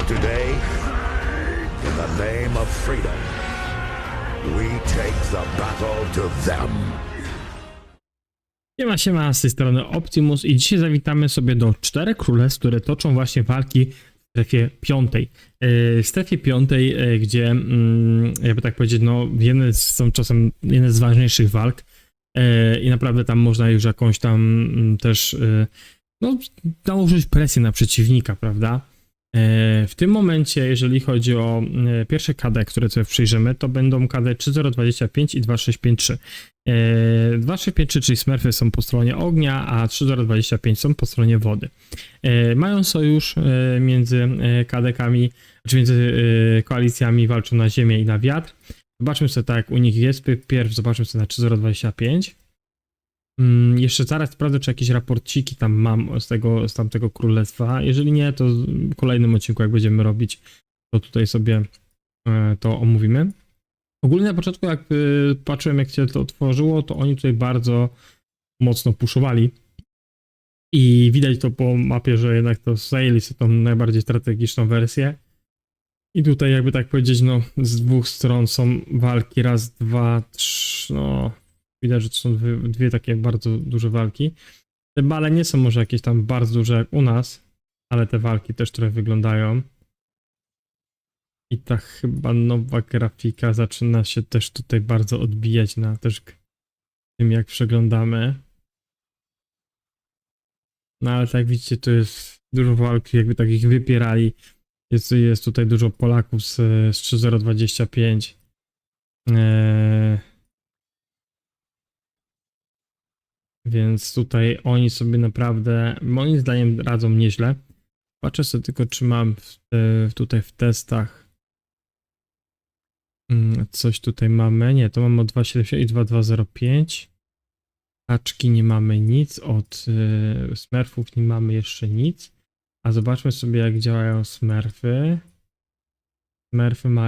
today, in the name of freedom, we take the battle to them. Siema, z tej strony Optimus i dzisiaj zawitamy sobie do 4 królestw, które toczą właśnie walki w strefie piątej. W strefie piątej, gdzie, jakby tak powiedzieć, no są czasem jedne z ważniejszych walk i naprawdę tam można już jakąś tam też, no, nałożyć presję na przeciwnika, prawda? W tym momencie, jeżeli chodzi o pierwsze KD, które sobie przyjrzymy, to będą KD 3025 i 2653. 2653, czyli Smurfy, są po stronie ognia, a 3025 są po stronie wody. Mają sojusz między KD-kami, czy między koalicjami, walczą na ziemię i na wiatr. Zobaczmy sobie tak, jak u nich jest. Pierw zobaczmy sobie na 3025. Jeszcze zaraz sprawdzę, czy jakieś raporciki tam mam z tamtego królestwa. Jeżeli nie, to w kolejnym odcinku, jak będziemy robić, to tutaj sobie to omówimy. Ogólnie na początku, jak patrzyłem, jak się to otworzyło, to oni tutaj bardzo mocno puszowali. I widać to po mapie, że jednak to zajęli sobie tą najbardziej strategiczną wersję. I tutaj, jakby tak powiedzieć, no z dwóch stron są walki, raz, dwa, trzy, no widać, że to są dwie takie bardzo duże walki. Te bale nie są może jakieś tam bardzo duże jak u nas, ale te walki też trochę wyglądają. I ta chyba nowa grafika zaczyna się też tutaj bardzo odbijać na też tym, jak przeglądamy. No ale tak jak widzicie, to jest dużo walki, jakby tak ich wypierali. Jest tutaj dużo Polaków z 3025. Więc tutaj oni sobie naprawdę, moim zdaniem, radzą nieźle. Patrzę sobie tylko, czy mam tutaj w testach coś tutaj mamy. Nie, to mamy od 2.7 i 2.2.05. Kaczki nie mamy nic, od Smurfów nie mamy jeszcze nic. A zobaczmy sobie, jak działają Smurfy.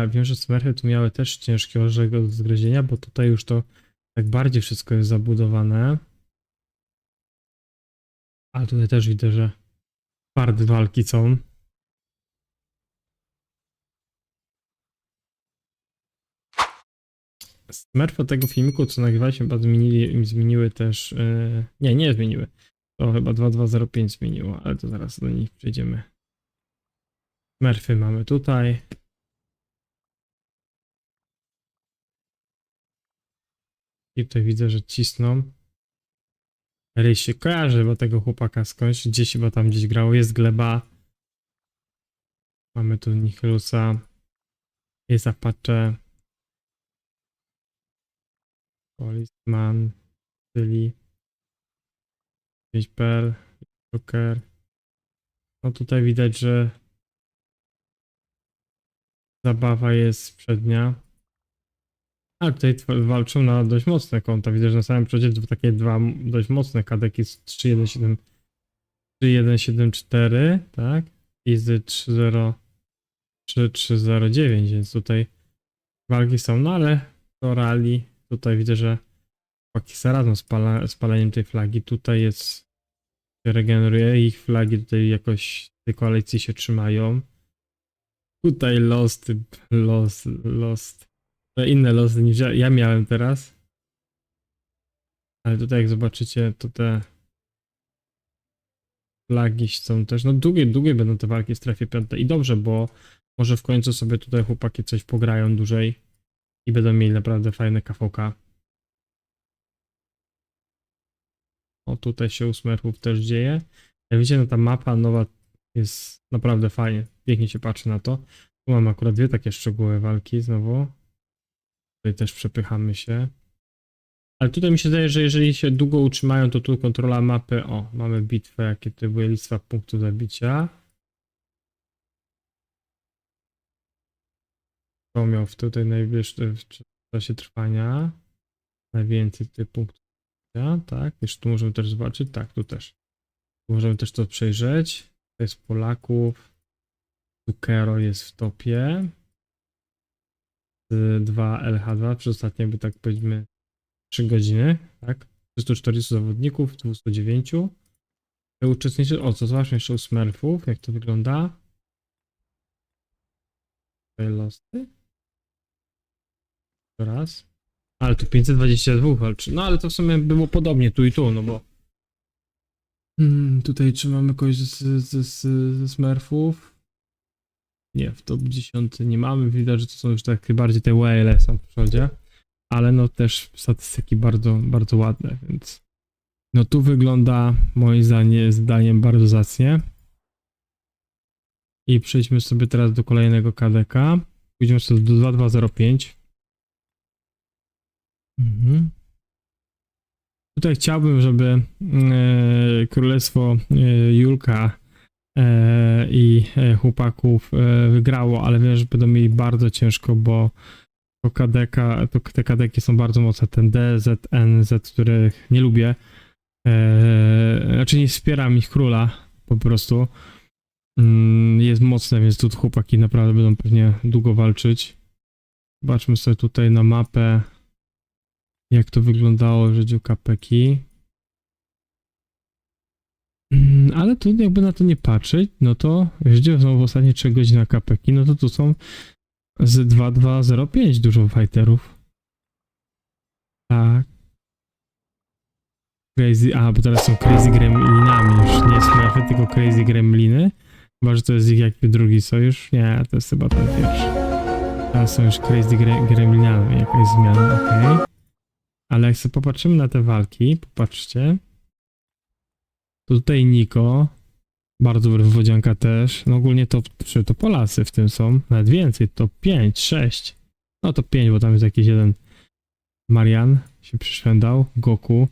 Wiem, że Smurfy tu miały też ciężkie orzego do zgryzienia, bo tutaj już to tak bardziej wszystko jest zabudowane. A tutaj też widzę, że twarde walki są. Smurfy tego filmiku, co nagrywaliśmy, chyba zmieniły też... nie zmieniły. To chyba 2205 zmieniło, ale to zaraz do nich przejdziemy. Smurfy mamy tutaj. I tutaj widzę, że cisną. Ryś się kojarzy, bo tego chłopaka skądś, gdzieś chyba tam gdzieś grało. Jest Gleba. Mamy tu Nihilusa. Jest Apache. Policeman. Tyli. 5 Joker. No tutaj widać, że zabawa jest przednia. Ale tutaj walczą na dość mocne konta. Widzę, że na samym przodzie takie dwa dość mocne kadeki z 3174, tak? I z 30309, więc tutaj walki są, no ale to rally. Tutaj widzę, że chłopaki se radzą z paleniem tej flagi. Tutaj jest, się regeneruje, ich flagi tutaj jakoś tej koalicji się trzymają. Tutaj lost. Inne losy niż ja miałem teraz. Ale tutaj jak zobaczycie, to te flagi są też, no długie będą te walki w strefie piątej. I dobrze, bo może w końcu sobie tutaj chłopaki coś pograją dłużej i będą mieli naprawdę fajne KVK. O, tutaj się u Smurfów też dzieje. Jak widzicie, no ta mapa nowa jest naprawdę fajnie. Pięknie się patrzy na to. Tu mam akurat dwie takie szczegółowe walki znowu. Tutaj też przepychamy się. Ale tutaj mi się zdaje, że jeżeli się długo utrzymają, to tu kontrola mapy. O, mamy bitwę, jakie to były listwa punktów zabicia. To miał tutaj najwyższy w czasie trwania. Najwięcej tych punktów zabicia, tak. Jeszcze tu możemy też zobaczyć. Tak, tu też. Tu możemy też to przejrzeć. To jest Polaków. Tukero jest w topie. 2 LH2, przez ostatnie jakby tak powiedzmy 3 godziny, tak? 340 zawodników, 209. Uczestniczy, o co zobaczmy jeszcze u Smurfów, jak to wygląda. Tutaj losy. Raz. Ale tu 522 walczy. No ale to w sumie było podobnie tu i tu, no bo... tutaj czy mamy kogoś ze Smurfów? Nie, w top 10 nie mamy. Widać, że to są już takie bardziej te WLS w przodzie. Ale no też statystyki bardzo, bardzo ładne, więc... No tu wygląda moim zdaniem bardzo zacnie. I przejdźmy sobie teraz do kolejnego KDK. Pójdziemy sobie do 2205. Tutaj chciałbym, żeby Królestwo Julka i chłopaków wygrało, ale wiem, że będą mieli bardzo ciężko, bo te KDki są bardzo mocne. Ten DZ, NZ, których nie lubię. Znaczy nie wspieram ich króla, po prostu. Jest mocne, więc tu chłopaki naprawdę będą pewnie długo walczyć. Zobaczmy sobie tutaj na mapę, jak to wyglądało w życiu kapeki. Ale tu jakby na to nie patrzeć, no to jeśli są w ostatnie 3 godziny kapeki, no to tu są z 2205 dużo fighterów. Tak. Crazy, bo teraz są Crazy Gremlinami, już nie Smurfy, tylko Crazy Gremliny. Chyba, że to jest ich jakby drugi sojusz. Nie, to jest chyba ten pierwszy. Teraz są już Crazy Gremlinami, jakaś zmiana, okej. Ale jak sobie popatrzymy na te walki, popatrzcie. To tutaj Niko, bardzo dobry wodzianka też. No ogólnie top 3 to Polacy w tym są, nawet więcej, top 5, 6. No to 5, bo tam jest jakiś jeden Marian się przyszwędał, Goku.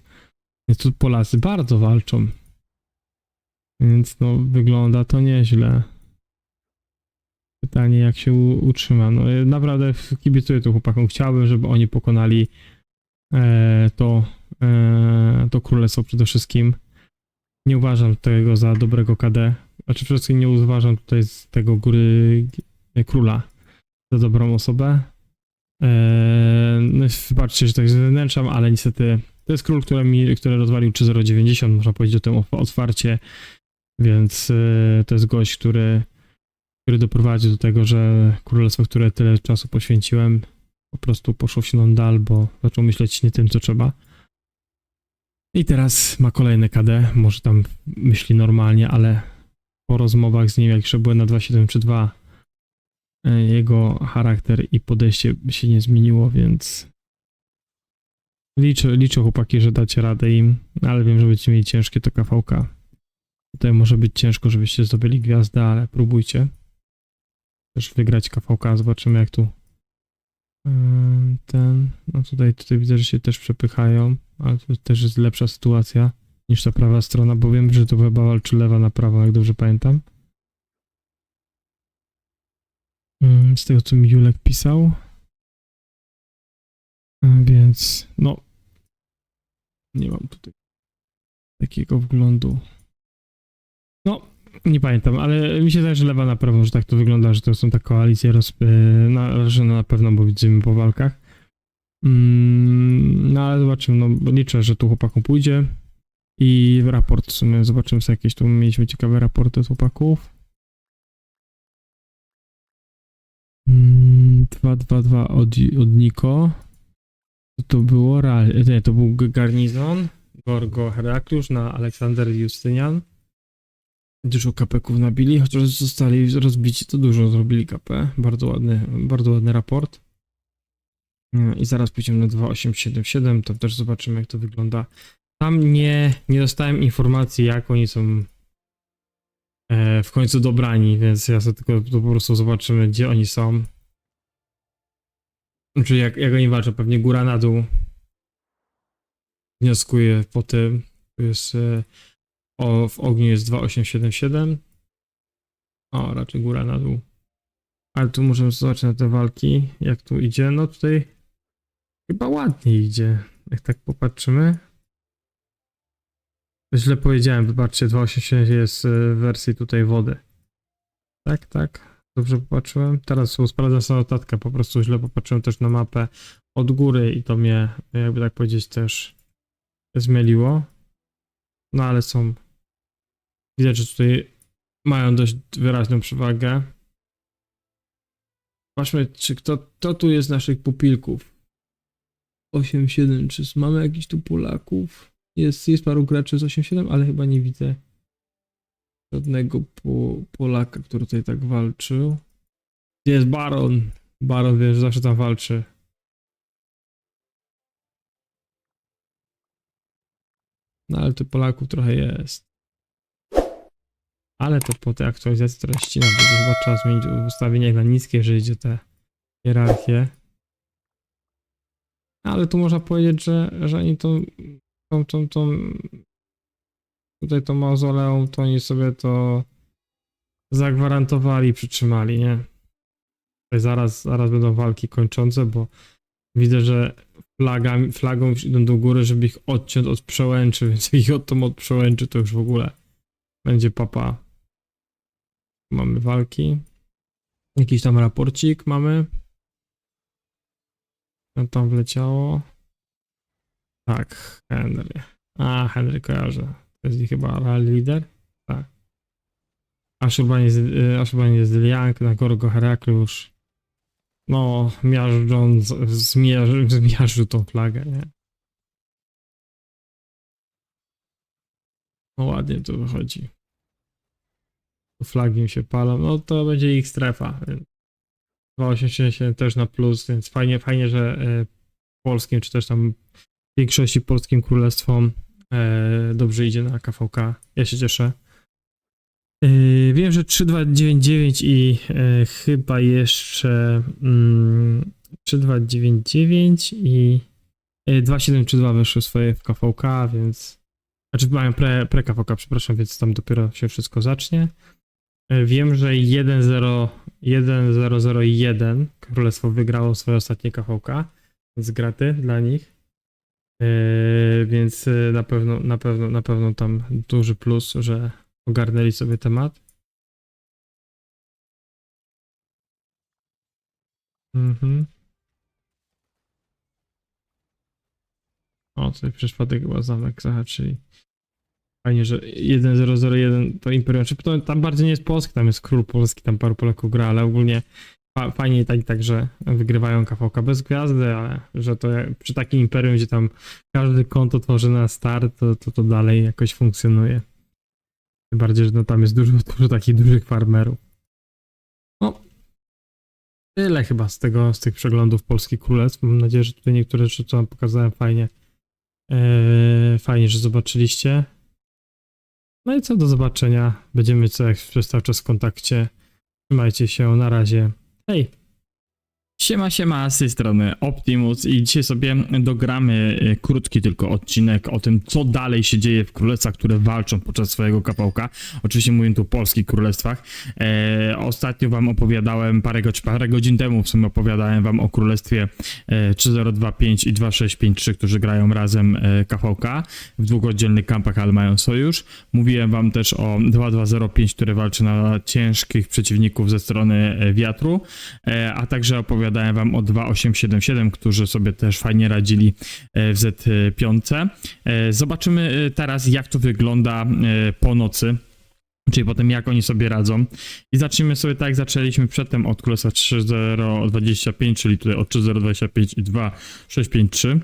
Więc tu Polacy bardzo walczą. Więc no wygląda to nieźle. Pytanie jak się utrzyma. No naprawdę kibicuję tu chłopakom. Chciałbym, żeby oni pokonali to królestwo przede wszystkim. Nie uważam tego za dobrego KD. Znaczy przede wszystkim nie uważam tutaj z tego góry króla za dobrą osobę. No wybaczcie, że tak zewnętrzam, ale niestety to jest król, który rozwalił 3090, można powiedzieć o tym otwarcie, więc to jest gość, który doprowadził do tego, że królestwo, które tyle czasu poświęciłem, po prostu poszło się nam dal, bo zaczął myśleć nie tym, co trzeba. I teraz ma kolejne KD, może tam myśli normalnie, ale po rozmowach z nim, jak jeszcze byłem na 2.7 jego charakter i podejście się nie zmieniło, więc liczę chłopaki, że dacie radę im, ale wiem, że będziecie mieli ciężkie to KVK. Tutaj może być ciężko, żebyście zdobyli gwiazdę, ale próbujcie też wygrać KVK, zobaczymy jak tu no tutaj widzę, że się też przepychają, ale to też jest lepsza sytuacja niż ta prawa strona, bo wiem, że to chyba walczy lewa na prawo, jak dobrze pamiętam. Z tego, co mi Julek pisał. Więc, no, nie mam tutaj takiego wglądu. No, nie pamiętam, ale mi się zdaje, że lewa na prawo, że tak to wygląda, że to są te koalicje na pewno, bo widzimy po walkach. No, ale zobaczymy, no, bo liczę, że tu chłopakom pójdzie. I raport w sumie, zobaczymy sobie jakieś, tu mieliśmy ciekawe raporty z chłopaków. 2-2-2 od Niko. To było nie, to był Garnizon, Gorgo Herakliusz na Aleksander Justynian. Dużo kapeków nabili, chociaż zostali rozbici, to dużo zrobili KP. Bardzo ładny raport. I zaraz pójdziemy na 2877, to też zobaczymy jak to wygląda. Tam nie dostałem informacji jak oni są w końcu dobrani, więc ja sobie tylko po prostu zobaczymy gdzie oni są. Czyli jak oni walczą, pewnie góra na dół. Wnioskuję po tym. Tu jest w ogniu jest 2877. O, raczej góra na dół. Ale tu możemy zobaczyć na te walki, jak tu idzie. No tutaj chyba ładnie idzie, jak tak popatrzymy. Źle powiedziałem, wybaczcie, 287 jest w wersji tutaj wody. Tak. Dobrze popatrzyłem. Teraz sprawdzam sobie notatkę, po prostu źle popatrzyłem też na mapę od góry i to mnie, jakby tak powiedzieć, też zmyliło. No ale są... Widać, że tutaj mają dość wyraźną przewagę. Patrzmy, czy kto tu jest z naszych pupilków. 8-7, czy mamy jakiś tu Polaków? Jest paru graczy z 8-7, ale chyba nie widzę żadnego Polaka, który tutaj tak walczył. Gdzie jest Baron? Baron, wiesz, zawsze tam walczy. No ale tu Polaków trochę jest. Ale to po tej aktualizacji teraz ścina, bo chyba trzeba zmienić ustawienie na niskie, jeżeli idzie o te hierarchie. Ale tu można powiedzieć, że oni tutaj to mauzoleum, to oni sobie to zagwarantowali, przytrzymali, nie? Tutaj zaraz będą walki kończące, bo widzę, że flagą już idą do góry, żeby ich odciąć od przełęczy, więc jak ich od przełęczy, to już w ogóle będzie papa. Mamy walki. Jakiś tam raporcik mamy. Co tam wleciało? Tak, Henry. Henry kojarzę. To jest chyba rally leader? Tak. Ashurban jest Liang, na Gorgo Herakliusz. No, miażdżąc, zmiażdżył tą flagę, nie? No ładnie to wychodzi. Flagi mi się palą, no to będzie ich strefa. 2,87 też na plus, więc fajnie, że polskim, czy też tam w większości polskim królestwom dobrze idzie na KVK. Ja się cieszę. Wiem, że 3299 i chyba jeszcze 3299 i 2732 wyszły swoje w KVK, więc znaczy mają pre-KVK, przepraszam, więc tam dopiero się wszystko zacznie. Wiem, że 1001 Królestwo wygrało swoje ostatnie KVK, więc graty dla nich. Więc na pewno tam duży plus, że ogarnęli sobie temat. O, tutaj przez przypadek chyba zamek zahaczyli. Fajnie, że 1001 to Imperium. Czy to tam bardziej nie jest Polski, tam jest król polski, tam paru Polaków gra, ale ogólnie fajnie i tak, że wygrywają KVK bez gwiazdy, ale że to przy takim Imperium, gdzie tam każdy konto tworzy na start, to dalej jakoś funkcjonuje. Tym bardziej, że no tam jest dużo takich dużych farmerów. No, tyle chyba z tych przeglądów polskich królestw. Mam nadzieję, że tutaj niektóre rzeczy, co wam pokazałem, fajnie, że zobaczyliście. No i co, do zobaczenia. Będziemy przez cały czas w kontakcie. Trzymajcie się, na razie. Hej! Siema, z tej strony Optimus i dzisiaj sobie dogramy krótki tylko odcinek o tym, co dalej się dzieje w królestwach, które walczą podczas swojego kapałka. Oczywiście mówię tu o polskich królestwach. Ostatnio wam opowiadałem, parę godzin temu w sumie opowiadałem wam o królestwie 3025 i 2653, którzy grają razem KVK w dwóch oddzielnych kampach, ale mają sojusz. Mówiłem wam też o 2205, który walczy na ciężkich przeciwników ze strony wiatru, a także opowiadałem wam o 2877, którzy sobie też fajnie radzili w Z5. Zobaczymy teraz, jak to wygląda po nocy, czyli potem jak oni sobie radzą. I zacznijmy sobie tak, jak zaczęliśmy przedtem od królestwa 3025, czyli tutaj od 3025 i 2653.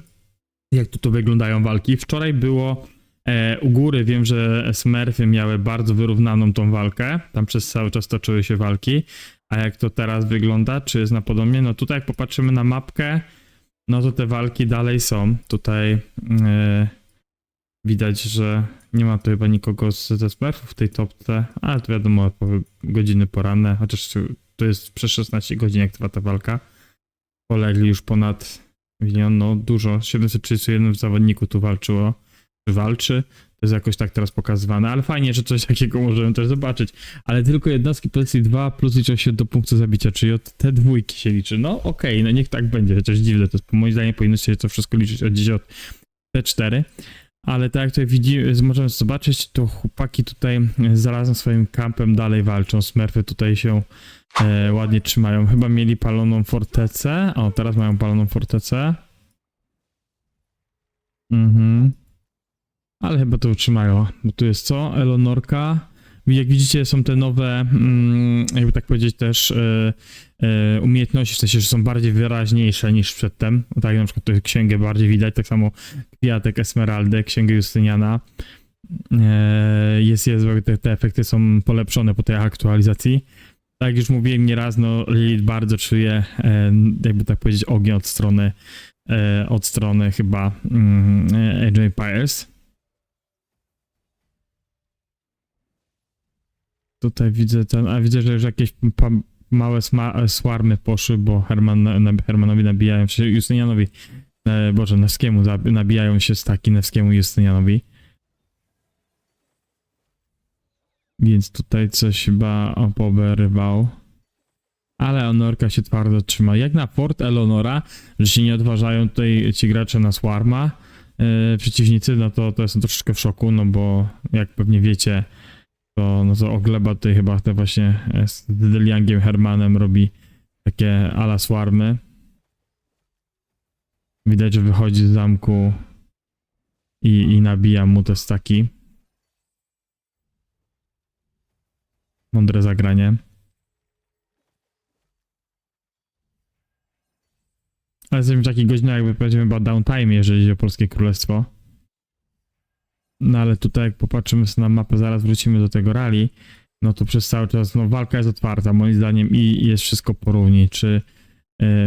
Jak tu wyglądają walki. Wczoraj było u góry, wiem, że Smurfy miały bardzo wyrównaną tą walkę. Tam przez cały czas toczyły się walki. A jak to teraz wygląda? Czy jest na podobnie? No tutaj jak popatrzymy na mapkę, no to te walki dalej są. Tutaj widać, że nie ma tu chyba nikogo ze Smurfów w tej topce, ale to wiadomo, godziny poranne, chociaż to jest przez 16 godzin jak trwa ta walka. Polegli już ponad 1 milion, no dużo, 731 zawodników tu walczy. To jest jakoś tak teraz pokazywane, ale fajnie, że coś takiego możemy też zobaczyć. Ale tylko jednostki pozycji 2 plus liczą się do punktu zabicia, czyli od te dwójki się liczy. No okej, no niech tak będzie, chociaż dziwne, to jest, moim zdaniem powinno się to wszystko liczyć gdzieś od T4. Ale tak jak tutaj widzimy, możemy zobaczyć, to chłopaki tutaj zarazem swoim kampem dalej walczą. Smurfy tutaj się ładnie trzymają. Chyba mieli paloną fortecę. O, teraz mają paloną fortecę. Ale chyba to utrzymają. Bo tu jest co? Eleonorka. Jak widzicie, są te nowe, jakby tak powiedzieć, też umiejętności, w sensie, że są bardziej wyraźniejsze niż przedtem. Tak, na przykład tę księgę bardziej widać, tak samo kwiatek Esmeraldy, księgę Justyniana. Te efekty są polepszone po tej aktualizacji. Tak jak już mówiłem nieraz, no Lilith bardzo czuje, jakby tak powiedzieć, ogień od strony chyba Age of Empires. Tutaj widzę widzę, że już jakieś małe swarmy poszły, bo Hermanowi nabijają się, Justynianowi, Boże, Newskiemu nabijają się staki Newskiemu i Justynianowi. Więc tutaj coś chyba poberywał. Ale Eleonorka się twardo trzyma. Jak na Fort Eleonora, że się nie odważają tutaj ci gracze na Swarma, przeciwnicy, no to jestem troszeczkę w szoku, no bo jak pewnie wiecie, to Ogleba tutaj chyba te właśnie z Deliangiem Hermanem robi takie ala Swarmy. Widać, że wychodzi z zamku i nabija mu te staki. Mądre zagranie. Ale jesteśmy w takiej godzinie, jakby powiedziałem, chyba downtime, jeżeli chodzi o Polskie Królestwo. No ale tutaj jak popatrzymy sobie na mapę, zaraz wrócimy do tego rally, no to przez cały czas, no walka jest otwarta moim zdaniem i jest wszystko porówni.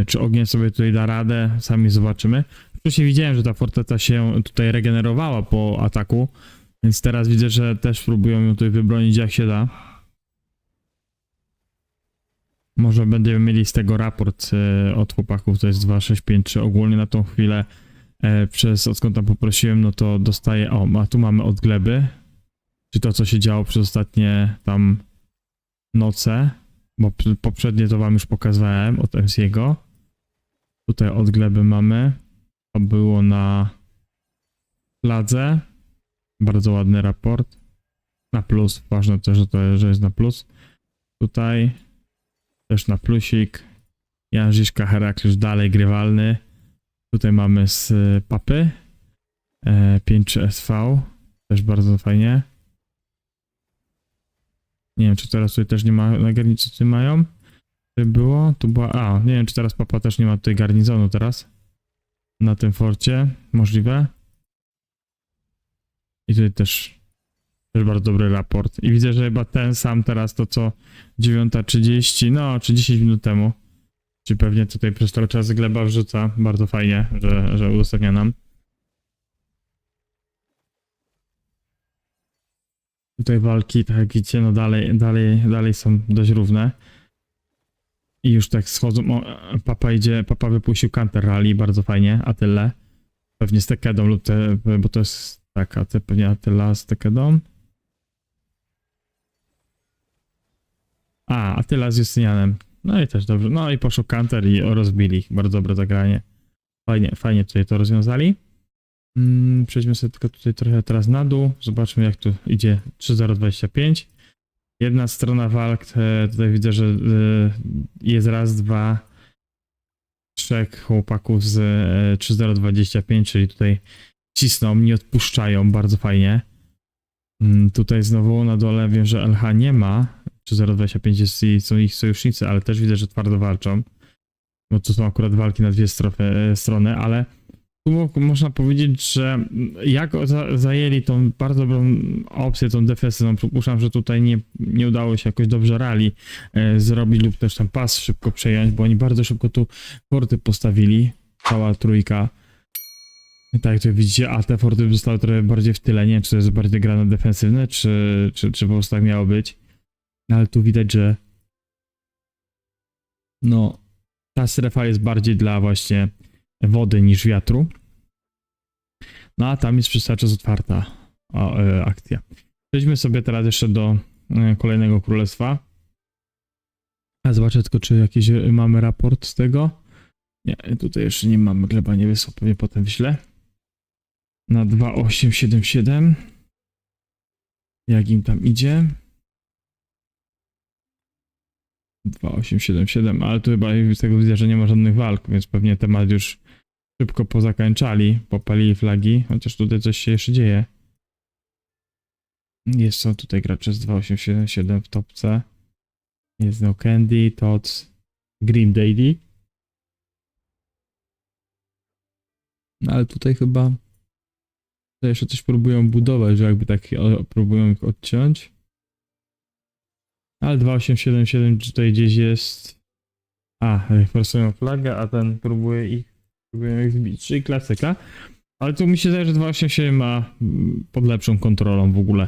Czy ogień sobie tutaj da radę, sami zobaczymy. Wcześniej widziałem, że ta forteca się tutaj regenerowała po ataku, więc teraz widzę, że też próbują ją tutaj wybronić jak się da. Może będziemy mieli z tego raport od chłopaków, to jest 2653 ogólnie na tą chwilę. Odkąd tam poprosiłem, no to dostaję, a tu mamy od gleby, czy to co się działo przez ostatnie tam noce, bo poprzednie to wam już pokazałem od MC'ego. Tutaj od gleby mamy, to było na fladze, bardzo ładny raport, na plus, ważne też, że jest na plus. Tutaj też na plusik, Jan Žižka Herakliusz dalej grywalny. Tutaj mamy z papy 5-3SV, też bardzo fajnie. Nie wiem, czy teraz tutaj też nie ma na garnicu, co tutaj mają. Tutaj było, tu była, nie wiem, czy teraz papa też nie ma tutaj garnizonu teraz. Na tym forcie, możliwe. I tutaj też bardzo dobry raport. I widzę, że chyba ten sam teraz to co 9:30, no czy 10 minut temu. Czy pewnie tutaj przez cały czas gleba wrzuca. Bardzo fajnie, że udostępnia nam. Tutaj walki, tak jak widzicie, no dalej są dość równe. I już tak schodzą, Papa wypuścił counter rally, bardzo fajnie, Attyle. Pewnie z Tekedą lub bo to jest tak, pewnie Attila z Tekedą. Attila z Justynianem. No i też dobrze. No i poszło counter i rozbili ich. Bardzo dobre zagranie. Fajnie tutaj to rozwiązali. Przejdźmy sobie tylko tutaj trochę teraz na dół. Zobaczmy jak tu idzie 3-0-25. Jedna strona walk, tutaj widzę, że jest raz, dwa, trzech chłopaków z 3-0-25, czyli tutaj cisną, nie odpuszczają, bardzo fajnie. Tutaj znowu na dole wiem, że LH nie ma. 3-0-25 są ich sojusznicy, ale też widzę, że twardo walczą. Bo tu są akurat walki na dwie strony, ale tu można powiedzieć, że jak zajęli tą bardzo dobrą opcję, tą defensywną, przypuszczam, że tutaj nie udało się jakoś dobrze rally zrobić lub też tam pas szybko przejąć, bo oni bardzo szybko tu forty postawili, cała trójka. I tak jak tutaj widzicie, a te forty zostały trochę bardziej w tyle, nie wiem, czy to jest bardziej grane defensywne, czy po prostu tak miało być. Ale tu widać, że no ta strefa jest bardziej dla właśnie wody niż wiatru. No a tam jest przez cały czas otwarta akcja. Przejdźmy sobie teraz jeszcze do kolejnego królestwa. A zobaczę tylko, czy jakiś mamy raport z tego. Nie, tutaj jeszcze nie mamy, gleba nie wysłał, pewnie potem wyślę. Na 2877. Jak im tam idzie? 2877, ale tu chyba z tego widzę, że nie ma żadnych walk, więc pewnie temat już szybko pozakańczali, popalili flagi, chociaż tutaj coś się jeszcze dzieje. Są tutaj gracze z 2877 w topce. Jest No Candy, Tots, Grim Daily. No ale tutaj chyba to jeszcze coś próbują budować, że jakby tak próbują ich odciąć. Ale 2877 tutaj gdzieś jest. Forsują flagę, a ten próbują ich zbić. Czyli klasyka. Ale tu mi się zdaje, że 287 ma pod lepszą kontrolą w ogóle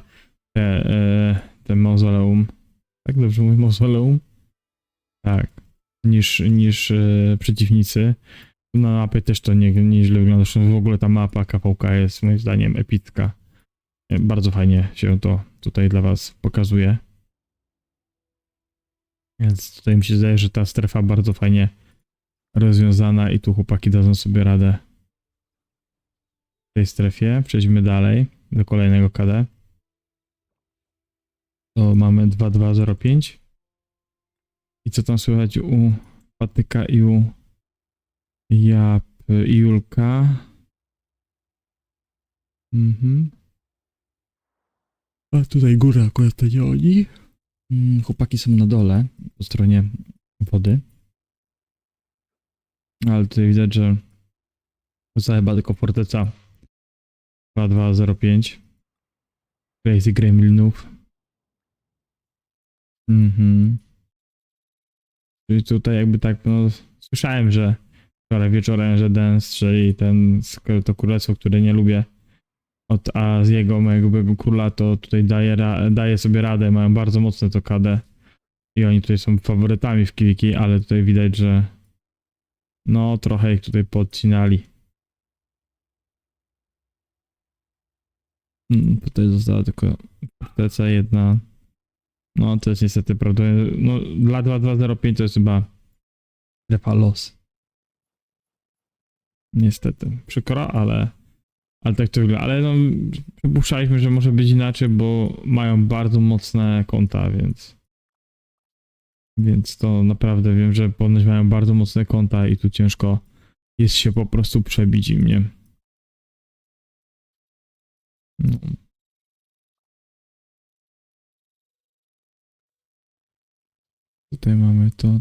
te mauzoleum. Tak dobrze mówię, mauzoleum? Tak. Niż przeciwnicy. Na mapie też to nieźle wygląda. Zresztą w ogóle ta mapa KVK jest moim zdaniem epicka. Bardzo fajnie się to tutaj dla was pokazuje. Więc tutaj mi się zdaje, że ta strefa bardzo fajnie rozwiązana i tu chłopaki dadzą sobie radę w tej strefie. Przejdźmy dalej do kolejnego KD. To mamy 2205. I co tam słychać u Patyka i u i Julka? A tutaj góra akurat to nie oni. Chłopaki są na dole, po stronie wody. Ale tutaj widać, że to chyba tylko forteca 2205. Crazy Gremlinów. Czyli tutaj jakby tak, no słyszałem, że wczoraj wieczorem, że Den strzeli to królestwo, które nie lubię od Aziego, mojego króla, to tutaj daje sobie radę, mają bardzo mocne to KD i oni tutaj są faworytami w Kiwiki, ale tutaj widać, że no trochę ich tutaj podcinali. Tutaj została tylko forteca jedna. No to jest niestety prawda. No dla 2205 to jest chyba strefa los. Niestety. Przykro, ale tak to wygląda. Ale no przypuszczaliśmy, że może być inaczej, bo mają bardzo mocne konta, więc to naprawdę wiem, że ponoć mają bardzo mocne konta i tu ciężko jest się po prostu przebić im, nie? No. Tutaj mamy to.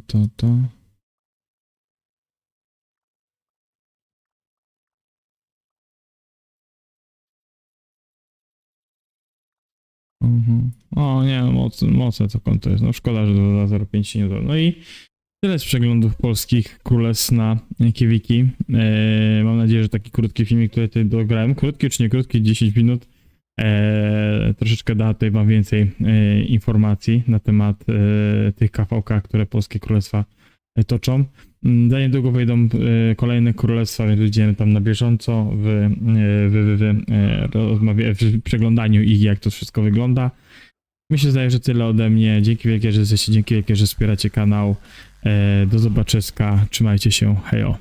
O nie, mocne to konto jest. No szkoda, że 2.05 się nie udało. No i tyle z przeglądów polskich królestw na Kiwiki. Mam nadzieję, że taki krótki filmik, który tutaj dograłem, krótki czy nie krótki, 10 minut, troszeczkę da tutaj wam więcej informacji na temat tych KVK, które polskie królestwa toczą. Za niedługo wejdą kolejne królestwa, więc będziemy tam na bieżąco w przeglądaniu ich, jak to wszystko wygląda. Mi się zdaje, że tyle ode mnie. Dzięki wielkie, że jesteście, dzięki wielkie, że wspieracie kanał. Do zobaczenia. Trzymajcie się. Hejo.